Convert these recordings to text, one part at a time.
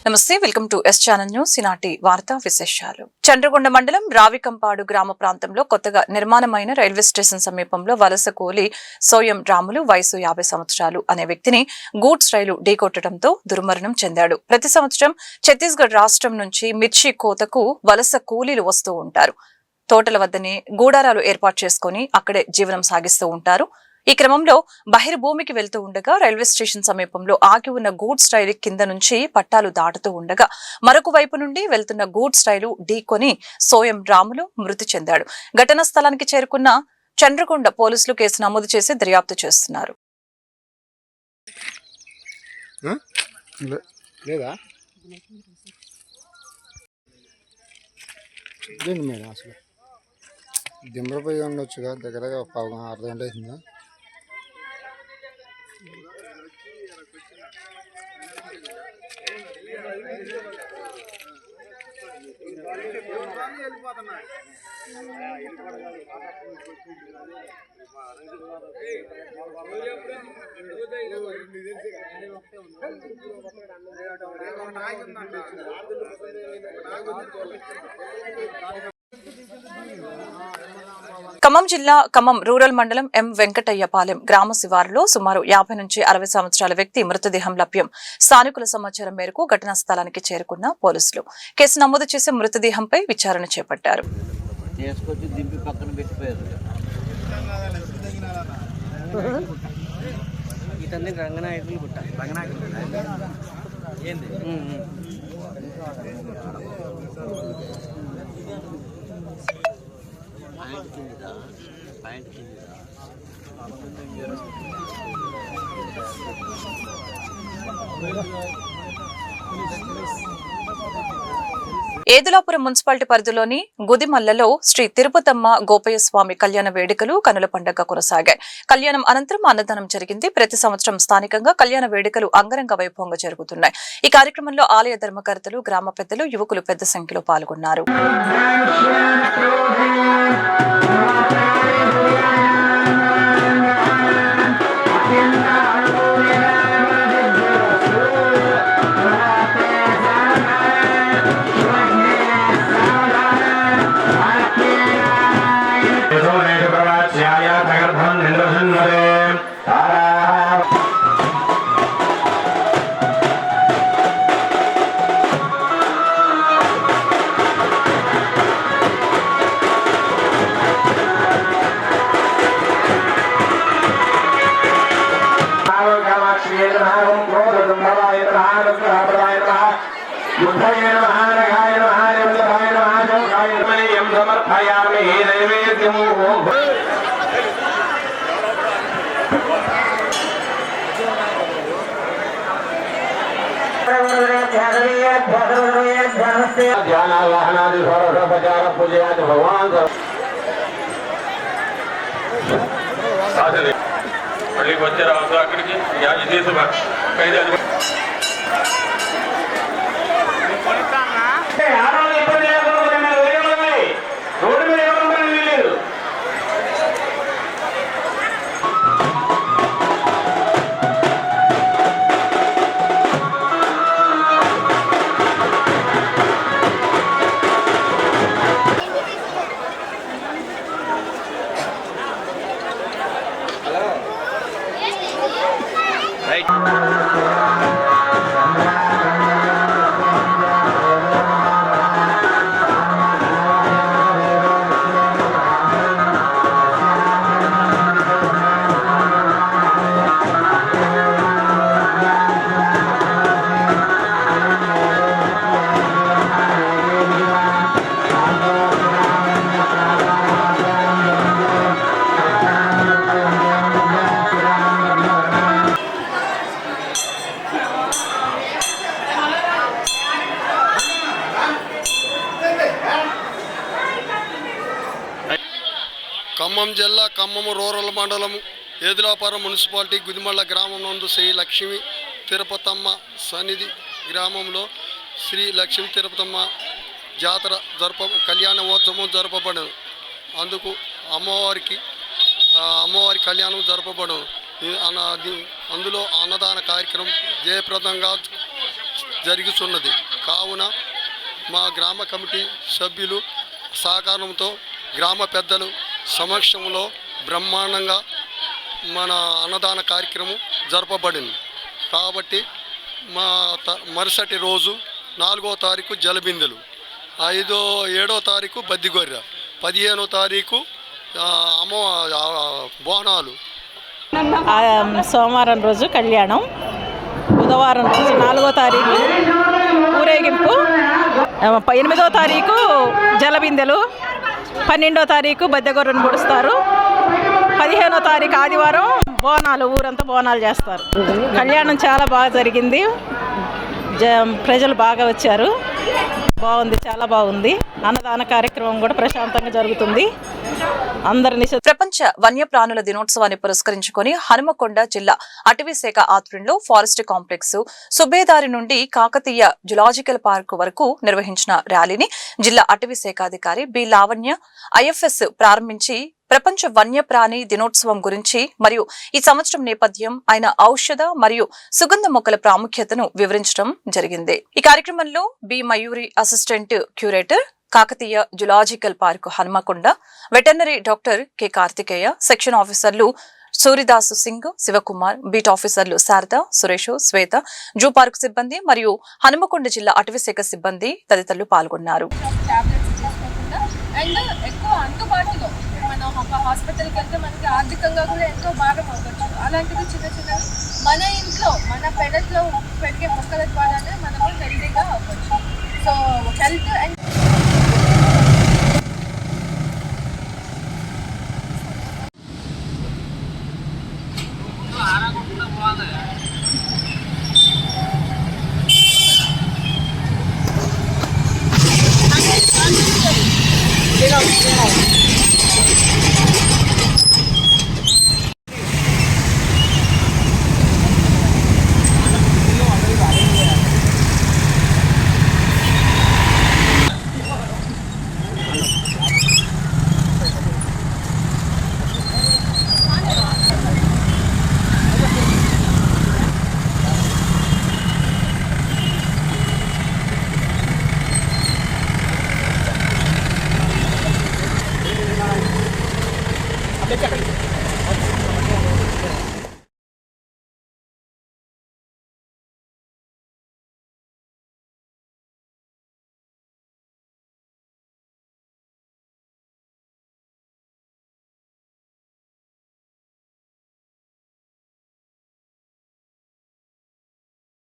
నమస్తే, welcome to S channel news. ఈనాటి వార్తా విశేషాలు. చంద్రగొండ మండలం రావికంపాడు గ్రామ ప్రాంతంలో కొత్తగా నిర్మాణమైన రైల్వే స్టేషన్ సమీపంలో వలస కూలి సోయం రాములు వయసు 50 సంవత్సరాలు అనే వ్యక్తిని గూడ్స్ రైలు ఢీకొట్టడంతో దుర్మరణం చెందాడు. ప్రతి సంవత్సరం ఛత్తీస్గఢ్ రాష్ట్రం నుంచి మిర్చి కోతకు వలస కూలీలు వస్తూ ఉంటారు. తోటల వద్దనే గూడారాలు ఏర్పాటు చేసుకుని అక్కడే జీవనం సాగిస్తూ ఉంటారు. ఈ క్రమంలో బహిర్భూమికి వెళ్తూ ఉండగా రైల్వే స్టేషన్ సమీపంలో ఆగి ఉన్న గూడ్స్ రైలు కింద నుంచి పట్టాలు దాటుతూ ఉండగా మరొక వైపు నుండి వెళ్తున్న గూడ్స్ రైలు ఢీకొని సోయం రాములు మృతి చెందాడు. ఘటనా స్థలానికి చేరుకున్న చంద్రగొండ పోలీసులు కేసు నమోదు చేసి దర్యాప్తు చేస్తున్నారు. దిమ్మరపోయి ఉండొచ్చుగా, దగ్గరగా అర్ధ గంట అవుతుందా? ఖమ్మం జిల్లా ఖమ్మం రూరల్ మండలం ఎం వెంకటయ్యపాలెం గ్రామ శివారులో సుమారు 50 నుంచి 60 సంవత్సరాల వ్యక్తి మృతదేహం లభ్యం. స్థానికుల సమాచారం మేరకు ఘటనా స్థలానికి చేరుకున్న పోలీసులు కేసు నమోదు చేసి మృతదేహంపై విచారణ చేపట్టారు. ఏదులాపురం మున్సిపాలిటీ పరిధిలోని గుదిమల్లలో శ్రీ తిరుపతమ్మ గోపయ్య స్వామి కళ్యాణ వేడుకలు కనుల పండుగ కొనసాగాయి. కళ్యాణం అనంతరం అన్నదానం జరిగింది. ప్రతి సంవత్సరం స్థానికంగా కళ్యాణ వేడుకలు అంగరంగ వైభవంగా జరుగుతున్నాయి. ఈ కార్యక్రమంలో ఆలయ ధర్మకర్తలు, గ్రామ పెద్దలు, యువకులు పెద్ద సంఖ్యలో పాల్గొన్నారు. మళ్ళీ వచ్చారు అక్కడికి ఖమ్మం జిల్లా ఖమ్మం రూరల్ మండలం ఏదులాపురం మున్సిపాలిటీ గుదిమల్ల గ్రామం నందు శ్రీ లక్ష్మీ తిరుపతమ్మ సన్నిధి గ్రామంలో శ్రీ లక్ష్మీ తిరుపతమ్మ జాతర కళ్యాణోత్సవం జరపబడను. అందుకు అమ్మవారి కళ్యాణం జరపబడను. అందులో అన్నదాన కార్యక్రమం జయప్రదంగా జరుగుతున్నది. కావున మా గ్రామ కమిటీ సభ్యులు సహకారంతో గ్రామ పెద్దలు సమక్షంలో బ్రహ్మాండంగా మన అన్నదాన కార్యక్రమం జరపబడింది. కాబట్టి మరుసటి రోజు 4వ తారీఖు జలబిందెలు, 7వ తారీఖు బద్దిగొర్ర, 15వ తారీఖు బోనాలు. సోమవారం రోజు కళ్యాణం, బుధవారం రోజు 4వ తారీఖు ఊరేగింపు, 8వ తారీఖు జలబిందెలు, 12వ తారీఖు బద్దెగొర్రను పొడుస్తారు, 15వ తారీఖు ఆదివారం బోనాలు, ఊరంతా బోనాలు చేస్తారు. కళ్యాణం చాలా బాగా జరిగింది, ప్రజలు బాగా వచ్చారు, బాగుంది, చాలా బాగుంది. అన్నదాన కార్యక్రమం కూడా ప్రశాంతంగా జరుగుతుంది. అందరినీ ప్రపంచ వన్యప్రాణుల దినోత్సవాన్ని పురస్కరించుకొని హనుమకొండ జిల్లా అటవీ శాఖ ఆధ్వర్యంలో ఫారెస్ట్ కాంప్లెక్స్ సుబేదారి నుండి కాకతీయ జులాజికల్ పార్క్ వరకు నిర్వహించిన ర్యాలీని జిల్లా అటవీ శాఖ అధికారి బి లావణ్య ఐఎఫ్ఎస్ ప్రారంభించి ప్రపంచ వన్యప్రాణి దినోత్సవం గురించి మరియు ఈ సంవత్సరం నేపథ్యం, ఆయన ఔషధ మరియు సుగంధ మొక్కల ప్రాముఖ్యతను వివరించడం జరిగింది. ఈ కార్యక్రమంలో B Mayuri assistant curator, Kakatiya zoological park Hanumakonda, veterinary doctor K Karthikeya, section ఆఫీసర్లు సూరిదాసు సింగ్, శివకుమార్, బీట్ ఆఫీసర్లు శారద, సురేష్, శ్వేత, జూ పార్క్ సిబ్బంది మరియు హనుమకొండ జిల్లా అటవీ శాఖ సిబ్బంది తదితరులు పాల్గొన్నారు. ఒక హాస్పిటల్కి వెళ్తే మనకి ఆర్థికంగా కూడా ఎంతో భాగం అవ్వచ్చు. అలాంటివి చిన్న చిన్నవి మన ఇంట్లో మన పెరట్లో పెరిగే మొక్కల ద్వారానే మనము హెల్తీగా అవ్వచ్చు. సో హెల్త్ అండ్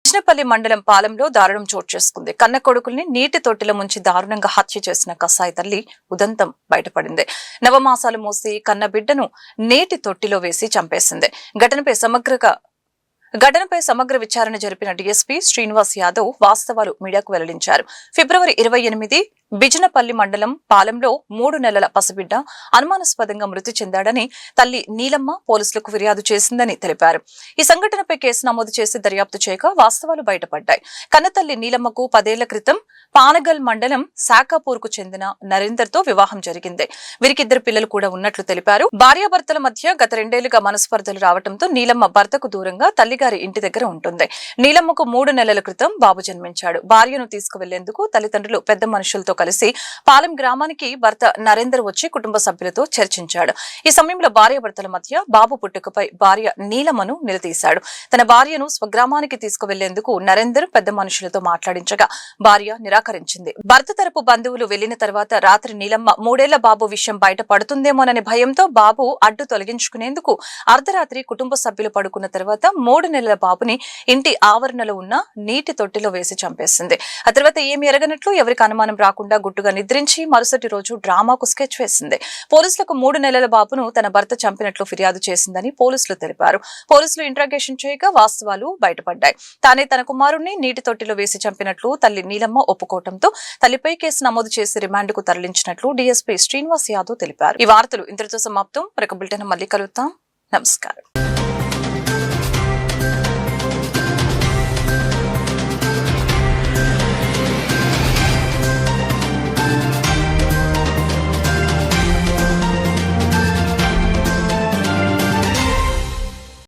కృష్ణపల్లి మండలం పాలెంలో దారుణం చోటు చేసుకుంది. కన్న కొడుకుల్ని నీటి తొట్టిలో ముంచి దారుణంగా హత్య చేసిన కసాయి తల్లి ఉదంతం బయటపడింది. నవమాసాలు మోసి కన్న బిడ్డను నీటి తొట్టిలో వేసి చంపేసింది. ఘటనపై సమగ్ర విచారణ జరిపిన డీఎస్పీ శ్రీనివాస్ యాదవ్ వాస్తవాలు మీడియాకు వెల్లడించారు. ఫిబ్రవరి 28 బిజినపల్లి మండలం పాలెంలో 3 నెలల పసిబిడ్డ అనుమానాస్పదంగా మృతి చెందాడని తల్లి నీలమ్మ పోలీసులకు ఫిర్యాదు చేసిందని తెలిపారు. ఈ సంఘటనపై కేసు నమోదు చేసి దర్యాప్తు చేయగా వాస్తవాలు బయటపడ్డాయి. కన్నతల్లి నీలమ్మకు 10 ఏళ్ల క్రితం పానగల్ మండలం శాఖాపూర్కు చెందిన నరేందర్ తో వివాహం జరిగింది. వీరికి 2 పిల్లలు కూడా ఉన్నట్లు తెలిపారు. భార్యాభర్తల మధ్య గత 2 ఏళ్లుగా మనస్పర్ధలు రావడంతో నీలమ్మ భర్తకు దూరంగా తల్లిగారి ఇంటి దగ్గర ఉంటుంది. నీలమ్మకు 3 నెలల క్రితం బాబు జన్మించాడు. భార్యను తీసుకువెళ్లేందుకు తల్లిదండ్రులు పెద్ద మనుషులతో కలిసి పాలెం గ్రామానికి భర్త నరేందర్ వచ్చి కుటుంబ సభ్యులతో చర్చించాడు. ఈ సమయంలో భార్యాభర్తల మధ్య బాబు పుట్టుకపై భార్య నీలమ్మను నిలదీశాడు. తన భార్యను స్వగ్రామానికి తీసుకువెళ్లేందుకు నరేందర్ పెద్ద మనుషులతో మాట్లాడించగా భార్య నిరాకరించింది. భర్త తరపు బంధువులు వెళ్లిన తర్వాత రాత్రి నీలమ్మ 3 ఏళ్ల బాబు విషయం బయట పడుతుందేమోననే భయంతో బాబు అడ్డు తొలగించుకునేందుకు అర్ధరాత్రి కుటుంబ సభ్యులు పడుకున్న తర్వాత 3 నెలల బాబుని ఇంటి ఆవరణలో ఉన్న నీటి తొట్టిలో వేసి చంపేసింది. ఆ తర్వాత ఏమి ఎరగనట్లు ఎవరికి అనుమానం రాకుండా గుట్టుగా నిద్రించి మరుసటి రోజు డ్రామాకు స్కెచ్ వేసింది. పోలీసులకు 3 నెలల బాబును తన భర్త చంపినట్లు ఫిర్యాదు చేసిందని పోలీసులు తెలిపారు. పోలీసులు ఇంట్రాగేషన్ చేయగా వాస్తవాలు బయటపడ్డాయి. తానే తన కుమారుణ్ణి నీటి తొట్టిలో వేసి చంపినట్లు తల్లి నీలమ్మ ఒప్పుకోవడంతో తల్లిపై కేసు నమోదు చేసి రిమాండ్కు తరలించినట్లు డీఎస్పీ శ్రీనివాస్ యాదవ్ తెలిపారు. ఈ వార్తలు ఇంతటితో సమాప్తం. మరొక బులెటిన్ మళ్ళీ కలుద్దాం. నమస్కారం.